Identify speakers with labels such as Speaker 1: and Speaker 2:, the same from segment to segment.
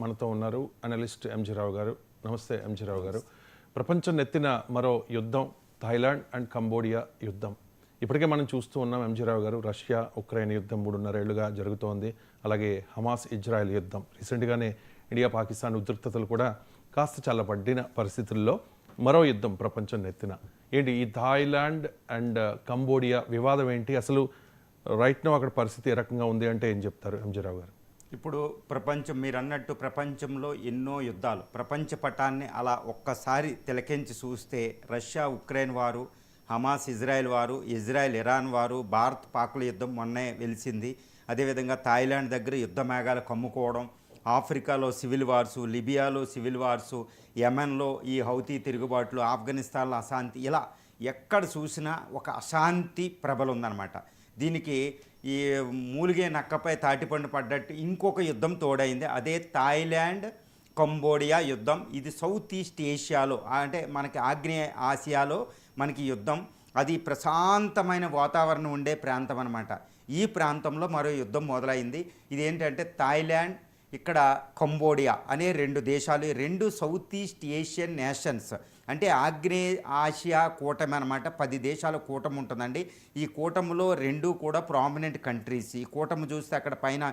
Speaker 1: మనతో ఉన్నారు analyst MG రావు గారు. నమస్తే ఎంజీ రావు గారు. ప్రపంచం నెత్తిన మరో యుద్ధం, థాయిలాండ్ అండ్ కంబోడియా యుద్ధం. ఇప్పటికే మనం చూస్తూ ఉన్నాం ఎంజీ రావు గారు, రష్యా ఉక్రెయిన్ యుద్ధం 3.5 ఏళ్లుగా జరుగుతోంది. అలాగే హమాస్ ఇజ్రాయెల్ యుద్ధం, రీసెంట్గానే ఇండియా పాకిస్తాన్ ఉద్రిక్తతలు కూడా కాస్త చల్లబడిన పరిస్థితుల్లో మరో యుద్ధం ప్రపంచం నెత్తిన. ఏంటి ఈ థాయిలాండ్ అండ్ కంబోడియా వివాదం ఏంటి? అసలు రైట్ నో అక్కడ పరిస్థితి ఏ రకంగా ఉంది అంటే ఏం చెప్తారు ఎంజీ రావు గారు?
Speaker 2: ఇప్పుడు ప్రపంచం, మీరు అన్నట్టు ప్రపంచంలో ఎన్నో యుద్ధాలు, ప్రపంచ పటాన్ని అలా ఒక్కసారి తిలకించి చూస్తే రష్యా ఉక్రెయిన్ వారు, హమాస్ ఇజ్రాయెల్ వారు, ఇజ్రాయెల్ ఇరాన్ వారు, భారత్ పాకుల యుద్ధం మొన్నే వెలిసింది. అదేవిధంగా థాయిలాండ్ దగ్గర యుద్ధ మేఘాలు కమ్ముకోవడం, ఆఫ్రికాలో సివిల్ వార్సు, లిబియాలో సివిల్ వార్సు, యెమెన్లో ఈ హౌతీ తిరుగుబాట్లు, ఆఫ్ఘనిస్తాన్లో అశాంతి, ఇలా ఎక్కడ చూసినా ఒక అశాంతి ప్రబలుందనమాట. దీనికి ఈ మూలిగే నక్కపై తాటిపండు పడ్డట్టు ఇంకొక యుద్ధం తోడైంది. అదే థాయిలాండ్ కంబోడియా యుద్ధం. ఇది సౌత్ ఈస్ట్ ఏషియాలో, అంటే మనకి ఆగ్నేయ ఆసియాలో మనకి యుద్ధం. అది ప్రశాంతమైన వాతావరణం ఉండే ప్రాంతం అనమాట. ఈ ప్రాంతంలో మరో యుద్ధం మొదలైంది. ఇదేంటంటే థాయిలాండ్, ఇక్కడ కంబోడియా అనే రెండు దేశాలు, రెండు సౌత్ ఈస్ట్ ఏషియన్ నేషన్స్, అంటే ఆగ్నేయ ఆసియా కూటమి అనమాట. 10 దేశాల కూటమి ఉంటుందండి. ఈ కూటమిలో రెండు కూడా ప్రామినెంట్ కంట్రీస్. ఈ కూటమి చూస్తే అక్కడ పైన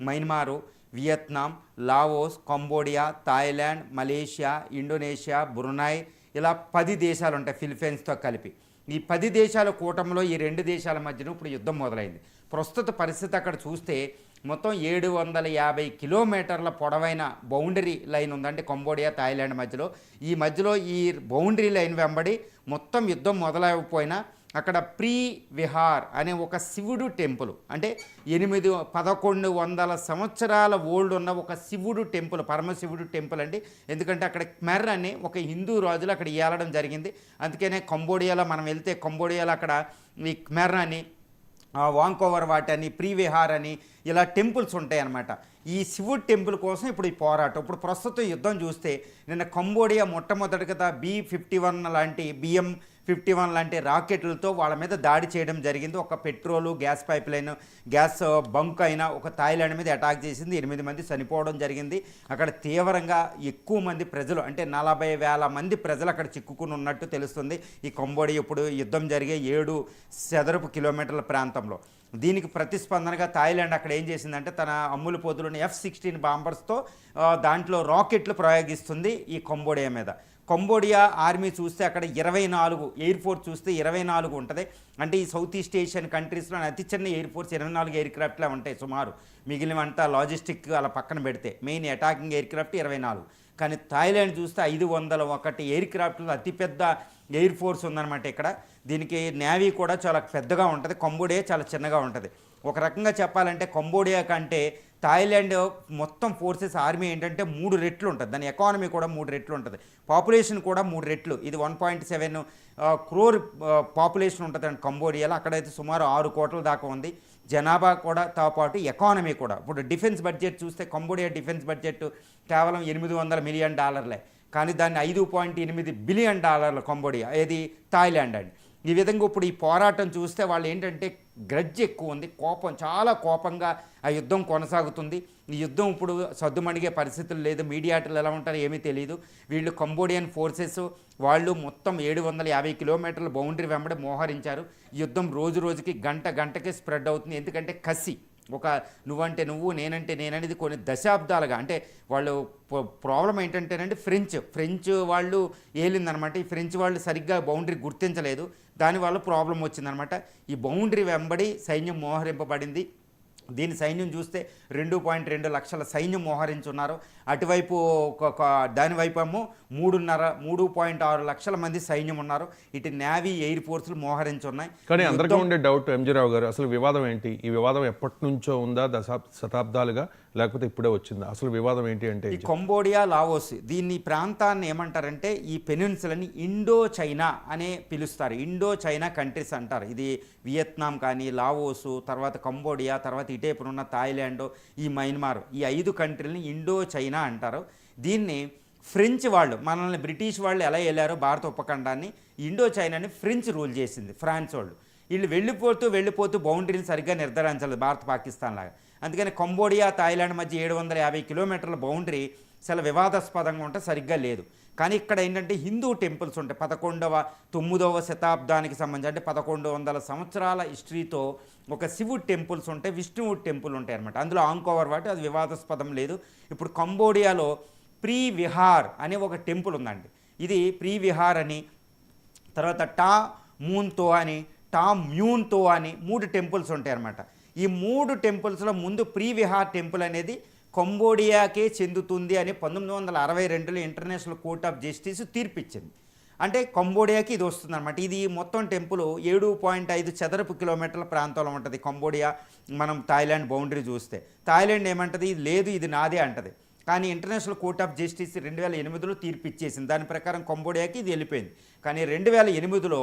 Speaker 2: మయన్మారు, Vietnam, Laos, Cambodia, Thailand, Malaysia, Indonesia, Brunei, ఇలా 10 దేశాలు ఉంటాయి ఫిలిప్పైన్స్తో కలిపి. ఈ 10 దేశాల కూటమిలో ఈ రెండు దేశాల మధ్యన ఇప్పుడు యుద్ధం మొదలైంది. ప్రస్తుత పరిస్థితి అక్కడ చూస్తే మొత్తం 750 కిలోమీటర్ల పొడవైన బౌండరీ లైన్ ఉందండి కంబోడియా థాయిలాండ్ మధ్యలో. ఈ మధ్యలో ఈ బౌండరీ లైన్ వెంబడి మొత్తం యుద్ధం మొదలైపోయినా అక్కడ ప్రీ విహార్ అనే ఒక శివుడు టెంపుల్, అంటే 1100 సంవత్సరాల ఓల్డ్ ఉన్న ఒక శివుడు టెంపుల్, పరమశివుడు టెంపుల్ అండి. ఎందుకంటే అక్కడ ఖమెర్ అని ఒక హిందూ రాజులు అక్కడ ఏలడం జరిగింది. అందుకనే కంబోడియాలో మనం వెళ్తే కంబోడియాలో అక్కడ ఈ ఖమెర్ అని, వాంకోవర్ వాట్ అని, ప్రీ విహార్ అని ఇలా టెంపుల్స్ ఉంటాయి అన్నమాట. ఈ శివుడు టెంపుల్ కోసం ఇప్పుడు ఈ పోరాటం. ఇప్పుడు ప్రస్తుతం యుద్ధం చూస్తే నిన్న కంబోడియా మొట్టమొదటిగా B-51 లాంటి BM-51 లాంటి రాకెట్లతో వాళ్ళ మీద దాడి చేయడం జరిగింది. ఒక petrol, gas pipe line, gas bunk అయినా ఒక థాయిలాండ్ మీద అటాక్ చేసింది. 8 మంది చనిపోవడం జరిగింది. అక్కడ తీవ్రంగా ఎక్కువ మంది ప్రజలు, అంటే 40,000 మంది ప్రజలు అక్కడ చిక్కుకుని ఉన్నట్టు తెలుస్తుంది. ఈ కంబోడియా ఇప్పుడు యుద్ధం జరిగే 7 చదరపు కిలోమీటర్ల ప్రాంతంలో. దీనికి ప్రతిస్పందనగా థాయిలాండ్ అక్కడ ఏం చేసిందంటే తన అమ్ముల పొదులుని F-16 బాంబర్స్తో దాంట్లో రాకెట్లు ప్రయోగిస్తుంది ఈ కంబోడియా మీద. కంబోడియా ఆర్మీ చూస్తే అక్కడ 24 ఎయిర్ ఫోర్స్ చూస్తే 24 ఉంటుంది. అంటే ఈ సౌత్ ఈస్ట్ ఏషియన్ కంట్రీస్లో అతి చిన్న ఎయిర్ ఫోర్స్ 24 ఎయిర్ క్రాఫ్ట్లే ఉంటాయి సుమారు. మిగిలినంతా లాజిస్టిక్ అలా పక్కన పెడితే మెయిన్ అటాకింగ్ ఎయిర్ క్రాఫ్ట్ 24. కానీ థాయిలాండ్ చూస్తే 501 ఎయిర్ క్రాఫ్ట్లో అతిపెద్ద ఎయిర్ ఫోర్స్ ఉందన్నమాట ఇక్కడ. దీనికి నేవీ కూడా చాలా పెద్దగా ఉంటుంది, కంబోడియా చాలా చిన్నగా ఉంటుంది. ఒక రకంగా చెప్పాలంటే కంబోడియా కంటే థాయిలాండ్ మొత్తం ఫోర్సెస్ ఆర్మీ ఏంటంటే 3 రెట్లు ఉంటుంది. దాని ఎకానమీ కూడా 3 రెట్లు ఉంటుంది, పాపులేషన్ కూడా 3 రెట్లు. ఇది 1.7 crore పాపులేషన్ ఉంటుంది అండి కంబోడియాలో. అక్కడైతే సుమారు 6 కోట్ల దాకా ఉంది జనాభా కూడా తో పాటు ఎకానమీ కూడా. ఇప్పుడు డిఫెన్స్ బడ్జెట్ చూస్తే కంబోడియా డిఫెన్స్ బడ్జెట్ కేవలం $800 మిలియన్, కానీ దాన్ని $5.8 బిలియన్ కంబోడియా, ఏది థాయిలాండ్ అండి. ఈ విధంగా ఇప్పుడు ఈ పోరాటం చూస్తే వాళ్ళు ఏంటంటే గ్రడ్జ్ ఎక్కువ ఉంది, కోపం, చాలా కోపంగా ఆ యుద్ధం కొనసాగుతుంది. ఈ యుద్ధం ఇప్పుడు సద్దుమణిగే పరిస్థితులు లేదు. మీడియాటర్లు ఎలా ఉంటారో ఏమీ తెలియదు. వీళ్ళు కంబోడియన్ ఫోర్సెస్ వాళ్ళు మొత్తం 750 కిలోమీటర్ల బౌండరీ వెంబడి మోహరించారు. యుద్ధం రోజు రోజుకి గంటకి స్ప్రెడ్ అవుతుంది. ఎందుకంటే కసి, ఒక నువ్వంటే నువ్వు, నేనంటే నేననేది కొన్ని దశాబ్దాలుగా, అంటే వాళ్ళు ప్రాబ్లం ఏంటంటేనండి ఫ్రెంచ్ వాళ్ళు ఏలిందనమాట. ఈ ఫ్రెంచ్ వాళ్ళు సరిగ్గా బౌండరీ గుర్తించలేదు, దానివల్ల ప్రాబ్లం వచ్చిందనమాట. ఈ బౌండరీ వెంబడి సైన్యం మోహరింపబడింది. దీని సైన్యం చూస్తే 2.2 లక్షల సైన్యం మోహరించున్నారు. అటువైపు దానివైపు ఏమో 3.6 లక్షల మంది సైన్యం ఉన్నారు. ఇటు నేవీ, ఎయిర్ ఫోర్సులు మోహరించున్నాయి.
Speaker 1: కానీ అందరికీ ఉండే డౌట్ ఎంజీ రావు గారు, అసలు వివాదం ఏంటి? ఈ వివాదం ఎప్పటి నుంచో ఉందా, శతాబ్దాలుగా, లేకపోతే ఇప్పుడే వచ్చిందా? అసలు వివాదం ఏంటి అంటే
Speaker 2: ఈ కంబోడియా, లావోస్, దీన్ని ప్రాంతాన్ని ఏమంటారంటే ఈ పెనిన్సులని ఇండో చైనా అనే పిలుస్తారు. ఇండో చైనా కంట్రీస్ అంటారు. ఇది వియత్నాం కానీ, లావోసు, తర్వాత కంబోడియా, తర్వాత ఇటేపున ఉన్న థాయిలాండ్, ఈ మయన్మార్, ఈ 5 కంట్రీలని ఇండో చైనా అంటారు. దీన్ని ఫ్రెంచ్ వాళ్ళు, మనల్ని బ్రిటిష్ వాళ్ళు ఎలా వెళ్ళారో భారత ఉపఖండాన్ని, ఇండో చైనాని ఫ్రెంచ్ రూల్ చేసింది, ఫ్రాన్స్ వాళ్ళు. వీళ్ళు వెళ్ళిపోతూ బౌండరీని సరిగ్గా నిర్ధారించలేదు భారత్ పాకిస్తాన్ లాగా. అందుకని కంబోడియా థాయిలాండ్ మధ్య 750 కిలోమీటర్ల బౌండరీ చాలా వివాదాస్పదంగా ఉంటే సరిగ్గా లేదు. కానీ ఇక్కడ ఏంటంటే హిందూ టెంపుల్స్ ఉంటాయి. 9వ శతాబ్దానికి సంబంధించి అంటే 1100 సంవత్సరాల హిస్టరీతో ఒక శివుడు టెంపుల్స్ ఉంటాయి, విష్ణువుడు టెంపుల్ ఉంటాయి అనమాట. అందులో ఆంకోవర్ వాటి అది వివాదాస్పదం లేదు. ఇప్పుడు కంబోడియాలో ప్రీ విహార్ అనే ఒక టెంపుల్ ఉందండి. ఇది ప్రీ విహార్ అని, తర్వాత టా మూన్తో అని, టా మ్యూన్తో అని 3 టెంపుల్స్ ఉంటాయి అన్నమాట. ఈ 3 టెంపుల్స్లో ముందు ప్రీ విహార్ టెంపుల్ అనేది కంబోడియాకే చెందుతుంది అని 1962లో ఇంటర్నేషనల్ కోర్ట్ ఆఫ్ జస్టిస్ తీర్పిచ్చింది. అంటే కంబోడియాకి ఇది వస్తుంది అనమాట. ఇది మొత్తం టెంపుల్ 7.5 చదరపు కిలోమీటర్ల ప్రాంతంలో ఉంటుంది. కంబోడియా మనం థాయిలాండ్ బౌండరీ చూస్తే థాయిలాండ్ ఏమంటుంది, ఇది లేదు ఇది నాదే అంటది. కానీ ఇంటర్నేషనల్ కోర్ట్ ఆఫ్ జస్టిస్ 2008లో తీర్పు ఇచ్చేసింది. దాని ప్రకారం కంబోడియాకి ఇది వెళ్ళిపోయింది. కానీ 2008లో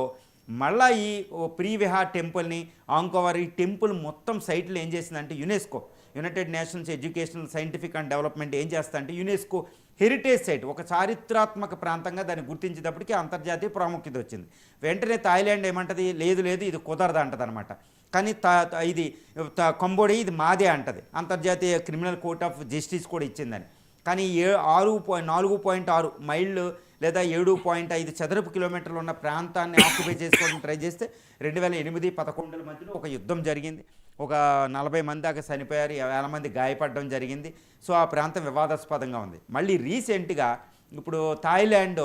Speaker 2: మళ్ళీ ఈ ప్రీ విహార్ టెంపుల్ని ఆంకోవర్ ఈ టెంపుల్ మొత్తం సైట్లు ఏం చేసిందంటే UNESCO, United nations educational scientific and development ఏం చేస్తుందంటే యునెస్కో హెరిటేజ్ సైట్ ఒక చారిత్రాత్మక ప్రాంతంగా దాన్ని గుర్తించేటప్పటికి అంతర్జాతీయ ప్రాముఖ్యత వచ్చింది. వెంటనే థాయిలాండ్ ఏమంటది, లేదు లేదు ఇది కుదరదు అంటది అనమాట. కానీ ఇది కంబోడియా ఇది మాదే అంటది. అంతర్జాతీయ క్రిమినల్ కోర్ట్ ఆఫ్ జస్టిస్ కూడా ఇచ్చిందని. కానీ 4.6 మైళ్ళు లేదా 7.5 చదరపు కిలోమీటర్లు ఉన్న ప్రాంతాన్ని ఆక్యుపై చేసుకోవడం ట్రై చేస్తే 2008-11 మధ్యలో ఒక యుద్ధం జరిగింది. ఒక 40 మంది దాకా చనిపోయారు, 50 మంది గాయపడడం జరిగింది. సో ఆ ప్రాంతం వివాదాస్పదంగా ఉంది. మళ్ళీ రీసెంట్గా ఇప్పుడు Thailand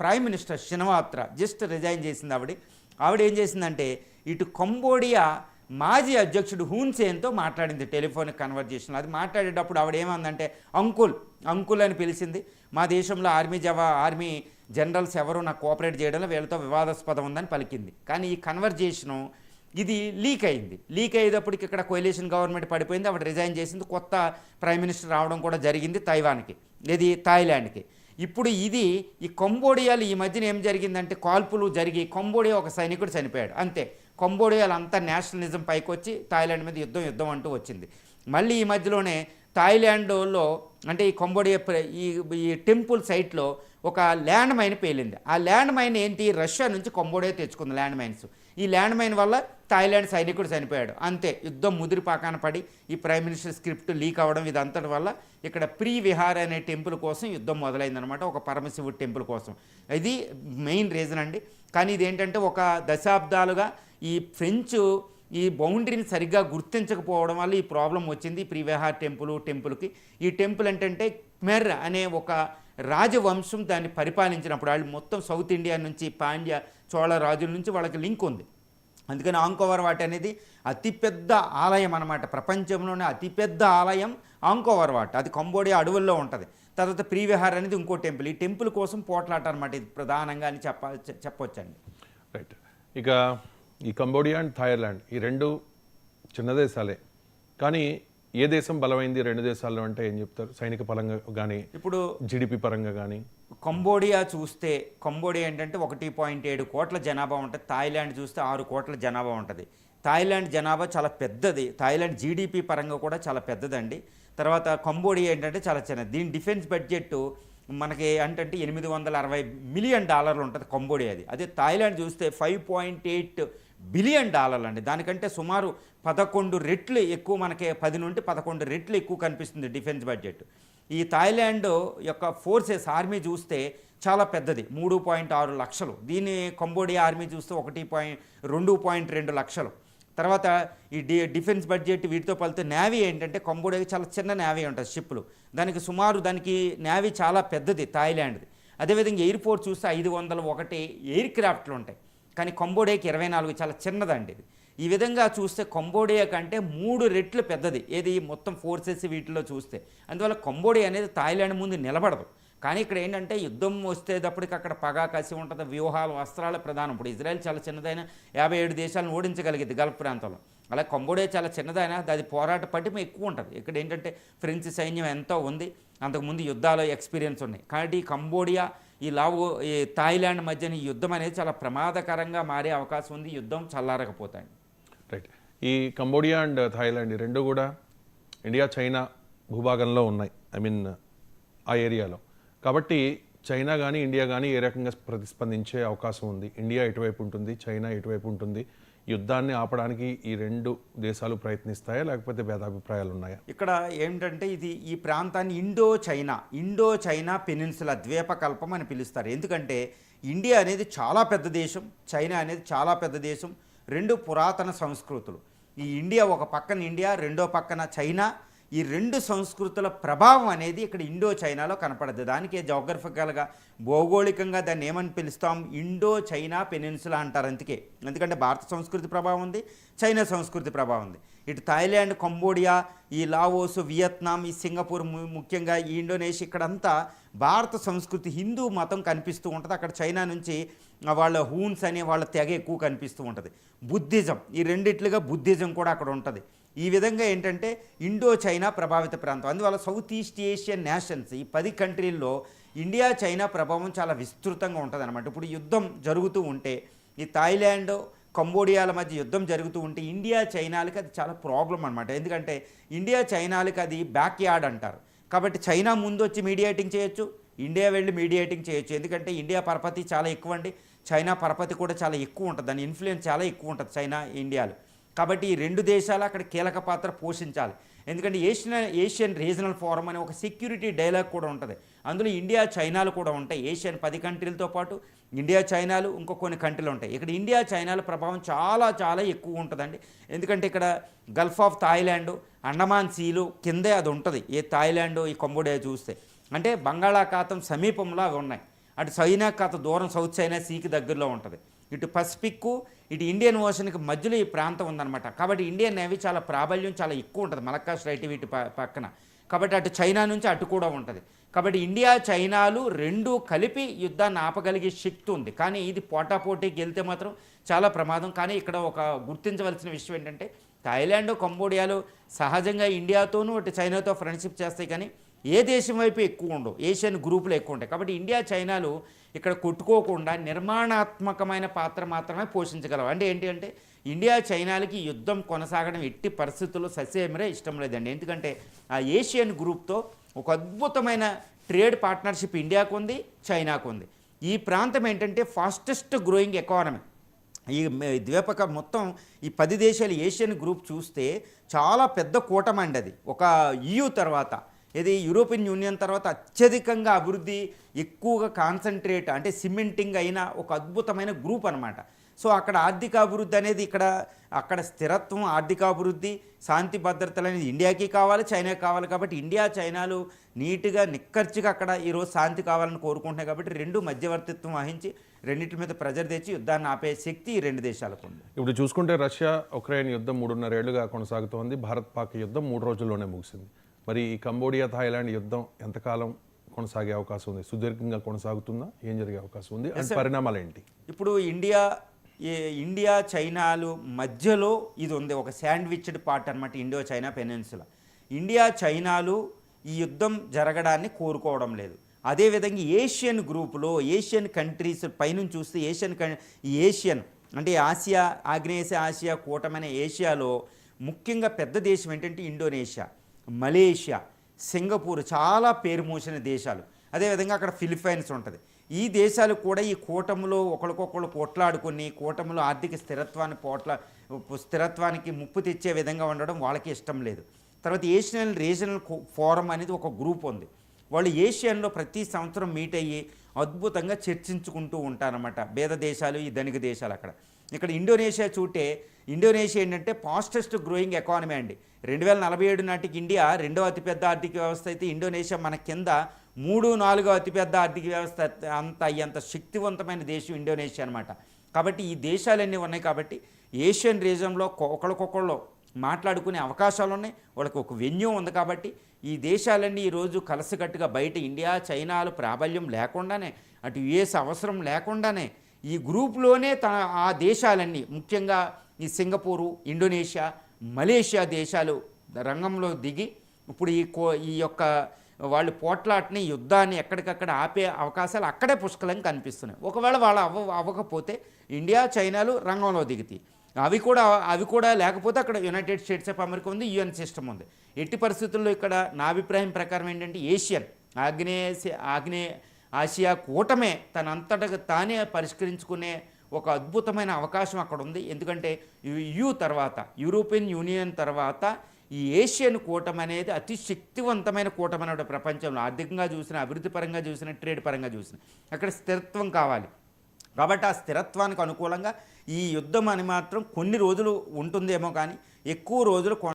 Speaker 2: prime minister Shinawatra just resign చేసింది. ఆవిడ ఏం చేసిందంటే ఇటు కంబోడియా మాజీ అధ్యక్షుడు హూన్ సేన్తో మాట్లాడింది టెలిఫోనిక్ కన్వర్జేషన్. అది మాట్లాడేటప్పుడు ఆవిడ ఏమందంటే అంకుల్ అని పిలిచింది. మా దేశంలో ఆర్మీ జనరల్స్ ఎవరు నాకు కోఆపరేట్ చేయడంలో వీళ్ళతో వివాదాస్పదం ఉందని పలికింది. కానీ ఈ కన్వర్జేషను ఇది లీక్ అయింది. లీక్ అయ్యేటప్పటికి ఇక్కడ కోalition గవర్నమెంట్ పడిపోయింది. ఆవిడ రిజైన్ చేసింది. కొత్త ప్రైమ్ మినిస్టర్ రావడం కూడా జరిగింది థాయిలాండ్కి. ఇప్పుడు ఈ కంబోడియాలో ఈ మధ్యన ఏం జరిగిందంటే కాల్పులు జరిగి కంబోడియా ఒక సైనికుడు చనిపోయాడు అంతే. కంబోడియాలో అంతా నేషనలిజం పైకి వచ్చి థాయిలాండ్ మీద యుద్ధం అంటూ వచ్చింది. మళ్ళీ ఈ మధ్యలోనే థాయిలాండ్లో అంటే ఈ కంబోడియా ఈ టెంపుల్ సైట్లో ఒక ల్యాండ్ మైన్ పేలింది. ఆ ల్యాండ్ మైన్ ఏంటి, రష్యా నుంచి కంబోడియా తెచ్చుకుంది ల్యాండ్ మైన్స్. ఈ ల్యాండ్ మైన్ వల్ల థాయిలాండ్ సైనికుడు చనిపోయాడు అంతే. యుద్ధం ముదిరిపాకాన పడి ఈ ప్రైమ్ మినిస్టర్ స్క్రిప్ట్ లీక్ అవ్వడం ఇదంతటి వల్ల ఇక్కడ ప్రీ విహార్ అనే టెంపుల్ కోసం యుద్ధం మొదలైందనమాట, ఒక పరమశివుడి టెంపుల్ కోసం. ఇది మెయిన్ రీజన్ అండి. కానీ ఇదేంటంటే ఒక దశాబ్దాలుగా ఈ ఫ్రెంచ్ ఈ బౌండరీని సరిగ్గా గుర్తించకపోవడం వల్ల ఈ ప్రాబ్లం వచ్చింది ప్రీ విహార్ టెంపుల్కి. ఈ టెంపుల్ ఏంటంటే ఖమెర్ అనే ఒక రాజవంశం దాన్ని పరిపాలించినప్పుడు వాళ్ళు మొత్తం సౌత్ ఇండియా నుంచి పాండ్య చోళ రాజుల నుంచి వాళ్ళకి లింక్ ఉంది. అందుకని ఆంకోవర్ వాట్ అనేది అతిపెద్ద ఆలయం అన్నమాట. ప్రపంచంలోనే అతిపెద్ద ఆలయం ఆంకోవర్ వాట్. అది కంబోడియా అడవుల్లో ఉంటుంది. తర్వాత ప్రీ విహార్ అనేది ఇంకో టెంపుల్. ఈ టెంపుల్ కోసం పోట్లాట అనమాట ఇది ప్రధానంగా అని చెప్పొచ్చండి.
Speaker 1: రైట్. ఇక ఈ కంబోడియా అండ్ థాయిలాండ్ ఈ రెండు చిన్న దేశాలే, కానీ ఏ దేశం బలమైంది రెండు దేశాల్లో అంటే ఏం చెప్తారు? సైనిక పరంగా కానీ, ఇప్పుడు జీడిపి పరంగా కానీ.
Speaker 2: కంబోడియా చూస్తే కంబోడియా ఏంటంటే 1.7 కోట్ల జనాభా ఉంటుంది. థాయిలాండ్ చూస్తే 6 కోట్ల జనాభా ఉంటుంది. థాయిలాండ్ జనాభా చాలా పెద్దది. థాయిలాండ్ జీడిపి పరంగా కూడా చాలా పెద్దదండి. తర్వాత కంబోడియా ఏంటంటే చాలా చిన్నది. దీని డిఫెన్స్ బడ్జెట్ మనకి అంటే $860 మిలియన్ ఉంటుంది కంబోడియాది. అదే థాయిలాండ్ చూస్తే $5.8 బిలియన్ అండి. దానికంటే సుమారు 11 రెట్లు ఎక్కువ, మనకి 10 నుండి 11 రెట్లు ఎక్కువ కనిపిస్తుంది డిఫెన్స్ బడ్జెట్. ఈ థాయిలాండ్ యొక్క ఫోర్సెస్ ఆర్మీ చూస్తే చాలా పెద్దది, 3.6 లక్షలు. దీని కంబోడియా ఆర్మీ చూస్తే 2.2 లక్షలు. తర్వాత ఈ డిఫెన్స్ బడ్జెట్ వీటితో పాలితే నేవీ ఏంటంటే కంబోడియాకి చాలా చిన్న నేవీ ఉంటుంది, షిప్లు. దానికి నేవీ చాలా పెద్దది థాయిలాండ్ది. అదేవిధంగా ఎయిర్పోర్ట్ చూస్తే 501 ఎయిర్ క్రాఫ్ట్లు ఉంటాయి. కానీ కంబోడియాకి 24, చాలా చిన్నదండి ఇది. ఈ విధంగా చూస్తే కంబోడియా కంటే 3 రెట్లు పెద్దది ఏది మొత్తం ఫోర్సెస్ వీటిలో చూస్తే. అందువల్ల కంబోడియా అనేది థాయిలాండ్ ముందు నిలబడదు. కానీ ఇక్కడ ఏంటంటే యుద్ధం వస్తేటప్పటికి అక్కడ పగా కసి ఉంటుంది, వ్యూహాలు అస్త్రాలు ప్రధానం. ఇప్పుడు ఇజ్రాయెల్ చాలా చిన్నదైన 57 దేశాలను ఓడించగలిగింది గల్ఫ్ ప్రాంతంలో. అలా కంబోడియా చాలా చిన్నదైనా అది పోరాట పటిమ ఎక్కువ ఉంటుంది. ఇక్కడ ఏంటంటే ఫ్రెంచ్ సైన్యం ఎంతో ఉంది, అంతకుముందు యుద్ధాలు ఎక్స్పీరియన్స్ ఉన్నాయి. కాబట్టి కంబోడియా ఈ థాయిలాండ్ మధ్యన ఈ యుద్ధం అనేది చాలా ప్రమాదకరంగా మారే అవకాశం ఉంది. యుద్ధం చల్లారకపోతాయి.
Speaker 1: రైట్. ఈ కంబోడియా అండ్ థాయిలాండ్ ఈ రెండు కూడా ఇండియా చైనా భూభాగంలో ఉన్నాయి, ఆ ఏరియాలో. కాబట్టి చైనా కానీ ఇండియా కానీ ఏ రకంగా ప్రతిస్పందించే అవకాశం ఉంది? ఇండియా ఎటువైపు ఉంటుంది, చైనా ఎటువైపు ఉంటుంది? యుద్ధాన్ని ఆపడానికి ఈ రెండు దేశాలు ప్రయత్నిస్తాయా, లేకపోతే భేదాభిప్రాయాలు ఉన్నాయా?
Speaker 2: ఇక్కడ ఏమిటంటే ఈ ప్రాంతాన్ని ఇండో చైనా పెనిన్సులా ద్వీపకల్పం అని పిలుస్తారు. ఎందుకంటే ఇండియా అనేది చాలా పెద్ద దేశం, చైనా అనేది చాలా పెద్ద దేశం, రెండు పురాతన సంస్కృతులు. ఈ ఇండియా ఒక పక్కన ఇండియా, రెండో పక్కన చైనా. ఈ రెండు సంస్కృతుల ప్రభావం అనేది ఇక్కడ ఇండో చైనాలో కనపడదు. దానికి జోగ్రఫికల్గా భౌగోళికంగా దాన్ని ఏమని పిలుస్తాం, ఇండో చైనా పెనిన్సులా అంటారు. ఎందుకంటే భారత సంస్కృతి ప్రభావం ఉంది, చైనా సంస్కృతి ప్రభావం ఉంది. ఇటు థాయిలాండ్, కంబోడియా, ఈ లావోస్, వియత్నాం, ఈ సింగపూర్, ముఖ్యంగా ఈ ఇండోనేషియా, ఇక్కడంతా భారత సంస్కృతి హిందూ మతం కనిపిస్తూ ఉంటుంది. అక్కడ చైనా నుంచి వాళ్ళ హూన్స్ అనే వాళ్ళ తెగ ఎక్కువ కనిపిస్తూ ఉంటుంది. బుద్ధిజం, ఈ రెండిట్లుగా బుద్ధిజం కూడా అక్కడ ఉంటుంది. ఈ విధంగా ఏంటంటే ఇండో చైనా ప్రభావిత ప్రాంతం. అందువల్ల సౌత్ ఈస్ట్ ఏషియన్ నేషన్స్, ఈ 10 కంట్రీల్లో ఇండియా చైనా ప్రభావం చాలా విస్తృతంగా ఉంటుంది అనమాట. ఇప్పుడు యుద్ధం జరుగుతూ ఉంటే, ఈ థాయిలాండ్, కంబోడియాల మధ్య యుద్ధం జరుగుతూ ఉంటే ఇండియా చైనాలకి అది చాలా ప్రాబ్లం అనమాట. ఎందుకంటే ఇండియా చైనాలకి అది బ్యాక్ యార్డ్ అంటారు. కాబట్టి చైనా ముందు వచ్చి మీడియేటింగ్ చేయొచ్చు, ఇండియా వెళ్ళి మీడియేటింగ్ చేయొచ్చు. ఎందుకంటే ఇండియా పరపతి చాలా ఎక్కువ అండి, చైనా పరపతి కూడా చాలా ఎక్కువ ఉంటుంది, దాని ఇన్ఫ్లుయెన్స్ చాలా ఎక్కువ ఉంటుంది చైనా ఇండియాలో. కాబట్టి ఈ రెండు దేశాలు అక్కడ కీలక పాత్ర పోషించాలి. ఎందుకంటే ఏషియన్ రీజనల్ ఫోరం అనే ఒక సెక్యూరిటీ డైలాగ్ కూడా ఉంటుంది. అందులో ఇండియా చైనాలు కూడా ఉంటాయి. ఏషియన్ 10 కంట్రీలతో పాటు ఇండియా చైనాలు ఇంకో కొన్ని కంట్రీలు ఉంటాయి. ఇక్కడ ఇండియా చైనాల ప్రభావం చాలా చాలా ఎక్కువ ఉంటుందండి. ఎందుకంటే ఇక్కడ Gulf of Thailand, Andaman seal కిందే అది ఉంటుంది. ఏ థాయిలాండ్, ఈ కంబోడియా చూస్తే అంటే బంగాళాఖాతం సమీపంలో అవి ఉన్నాయి. అటు చైనా కాత దూరం సౌత్ చైనా సీకి దగ్గరలో ఉంటుంది. ఇటు పసిఫిక్, ఇటు ఇండియన్ ఓషన్కి మధ్యలో ఈ ప్రాంతం ఉందన్నమాట. కాబట్టి ఇండియన్ నేవీ చాలా ప్రాబల్యం చాలా ఎక్కువ ఉంటుంది మలక్కా స్ట్రైట్ వీటి పక్కన. కాబట్టి అటు చైనా నుంచి అటు కూడా ఉంటుంది. కాబట్టి ఇండియా చైనాలు రెండు కలిపి యుద్ధాన్ని ఆపగలిగే శక్తి ఉంది. కానీ ఇది పోటాపోటీకి వెళ్తే మాత్రం చాలా ప్రమాదం. కానీ ఇక్కడ ఒక గుర్తించవలసిన విషయం ఏంటంటే థాయిలాండ్, కంబోడియాలు సహజంగా ఇండియాతోనూ అటు చైనాతో ఫ్రెండ్షిప్ చేస్తాయి, కానీ ఏ దేశం వైపు ఎక్కువ ఉండవు, ఏషియన్ గ్రూపులు ఎక్కువ ఉంటాయి. కాబట్టి ఇండియా చైనాలు ఇక్కడ కొట్టుకోకుండా నిర్మాణాత్మకమైన పాత్ర మాత్రమే పోషించగలవు. అంటే ఏంటి అంటే ఇండియా చైనాలకి యుద్ధం కొనసాగడం ఎట్టి పరిస్థితుల్లో ససేమిరే ఇష్టం లేదండి. ఎందుకంటే ఆ ఏషియన్ గ్రూప్తో ఒక అద్భుతమైన ట్రేడ్ పార్ట్నర్షిప్ ఇండియాకు ఉంది, చైనాకు ఉంది. ఈ ప్రాంతం ఏంటంటే ఫాస్టెస్ట్ గ్రోయింగ్ ఎకానమీ. ఈ ద్వీపక మొత్తం ఈ 10 దేశాలు ఏషియన్ గ్రూప్ చూస్తే చాలా పెద్ద కూటమండి అది. ఒక EU తర్వాత, ఇది యూరోపియన్ యూనియన్ తర్వాత అత్యధికంగా అభివృద్ధి ఎక్కువగా కాన్సన్ట్రేట్ అంటే సిమెంటింగ్ అయిన ఒక అద్భుతమైన గ్రూప్ అనమాట. సో అక్కడ ఆర్థికాభివృద్ధి అనేది అక్కడ స్థిరత్వం, ఆర్థికాభివృద్ధి, శాంతి భద్రతలు అనేది ఇండియాకి కావాలి, చైనాకి కావాలి. కాబట్టి ఇండియా చైనాలు నీట్గా నిక్కర్చిగా అక్కడ ఈరోజు శాంతి కావాలని కోరుకుంటున్నాయి. కాబట్టి రెండు మధ్యవర్తిత్వం వహించి రెండింటి మీద ప్రెజర్ తెచ్చి యుద్ధాన్ని ఆపే శక్తి ఈ రెండు దేశాలకు ఉంది.
Speaker 1: ఇప్పుడు చూసుకుంటే రష్యా ఉక్రెయిన్ యుద్ధం 3.5 ఏళ్లుగా కొనసాగుతోంది. భారత్ పాక్ యుద్ధం 3 రోజుల్లోనే ముగిసింది. మరి ఈ కంబోడియా థాయిలాండ్ యుద్ధం ఎంతకాలం కొనసాగే అవకాశం ఉంది? సుదీర్ఘంగా కొనసాగుతుందా? ఏం జరిగే అవకాశం ఉంది? పరిణామాలు ఏంటి?
Speaker 2: ఇప్పుడు ఇండియా చైనాలు మధ్యలో ఇది ఉంది, ఒక శాండ్విచ్డ్ పార్ట్ అనమాట ఇండో చైనా పెనిన్సులా. ఇండియా చైనాలు ఈ యుద్ధం జరగడాన్ని కోరుకోవడం లేదు. అదేవిధంగా ఏషియన్ గ్రూపులో ఏషియన్ కంట్రీస్ పైనుంచి చూస్తే ఏషియన్ అంటే ఆసియా, ఆగ్నేయాసియా కూటమైన ఏషియాలో ముఖ్యంగా పెద్ద దేశం ఏంటంటే ఇండోనేషియా, మలేషియా, సింగపూర్ చాలా పేరు మోసిన దేశాలు. అదేవిధంగా అక్కడ ఫిలిప్పైన్స్ ఉంటుంది. ఈ దేశాలు కూడా ఈ కూటమిలో ఒకరికొకరు కొట్లాడుకొని కూటమిలో ఆర్థిక స్థిరత్వానికి ముప్పు తెచ్చే విధంగా ఉండడం వాళ్ళకి ఇష్టం లేదు. తర్వాత ఏషియన్ రీజనల్ ఫోరం అనేది ఒక గ్రూప్ ఉంది. వాళ్ళు ఏషియన్లో ప్రతి సంవత్సరం మీట్ అయ్యి అద్భుతంగా చర్చించుకుంటూ ఉంటారన్నమాట. భేద దేశాలు, ఈ ధనిక దేశాలు. ఇక్కడ ఇండోనేషియా ఇండోనేషియా ఏంటంటే ఫాస్టెస్ట్ గ్రోయింగ్ ఎకానమీ అండి. 2047 నాటికి ఇండియా 2వ అతిపెద్ద ఆర్థిక వ్యవస్థ అయితే ఇండోనేషియా మన కింద 3-4వ అతిపెద్ద ఆర్థిక వ్యవస్థ. అంత శక్తివంతమైన దేశం ఇండోనేషియా అనమాట. కాబట్టి ఈ దేశాలన్నీ ఉన్నాయి. కాబట్టి ఏషియన్ రీజన్లో ఒకరికొకళ్ళు మాట్లాడుకునే అవకాశాలు ఉన్నాయి, వాళ్ళకి ఒక వెన్యూ ఉంది. కాబట్టి ఈ దేశాలన్నీ ఈరోజు కలిసికట్టుగా బయట ఇండియా చైనాలు ప్రాబల్యం లేకుండానే, అటు యుఎస్ అవసరం లేకుండానే ఈ గ్రూప్లోనే ఆ దేశాలన్నీ ముఖ్యంగా ఈ సింగపూరు, ఇండోనేషియా, మలేషియా దేశాలు రంగంలో దిగి ఇప్పుడు ఈ యొక్క వాళ్ళు పోట్లాటని, యుద్ధాన్ని ఎక్కడికక్కడ ఆపే అవకాశాలు అక్కడే పుష్కలంగా కనిపిస్తున్నాయి. ఒకవేళ వాళ్ళు అవ్వకపోతే ఇండియా చైనాలు రంగంలో దిగుతాయి. అవి కూడా లేకపోతే అక్కడ యునైటెడ్ స్టేట్స్ ఆఫ్ అమెరికా ఉంది, యుఎన్ సిస్టమ్ ఉంది. ఎట్టి పరిస్థితుల్లో ఇక్కడ నా అభిప్రాయం ప్రకారం ఏంటంటే ఏషియన్ ఆగ్నేయ ఆసియా కూటమే తనంతటా తానే పరిష్కరించుకునే ఒక అద్భుతమైన అవకాశం అక్కడ ఉంది. ఎందుకంటే EU తర్వాత, యూరోపియన్ యూనియన్ తర్వాత ఈ ఏషియన్ కూటమి అనేది అతి శక్తివంతమైన కూటమి అన్నమాట ప్రపంచంలో. ఆర్థికంగా చూసిన, అభివృద్ధి పరంగా చూసిన, ట్రేడ్ పరంగా చూసిన. అక్కడ స్థిరత్వం కావాలి. కాబట్టి ఆ స్థిరత్వానికి అనుకూలంగా ఈ యుద్ధం అని మాత్రం కొన్ని రోజులు ఉంటుందేమో కానీ ఎక్కువ రోజులు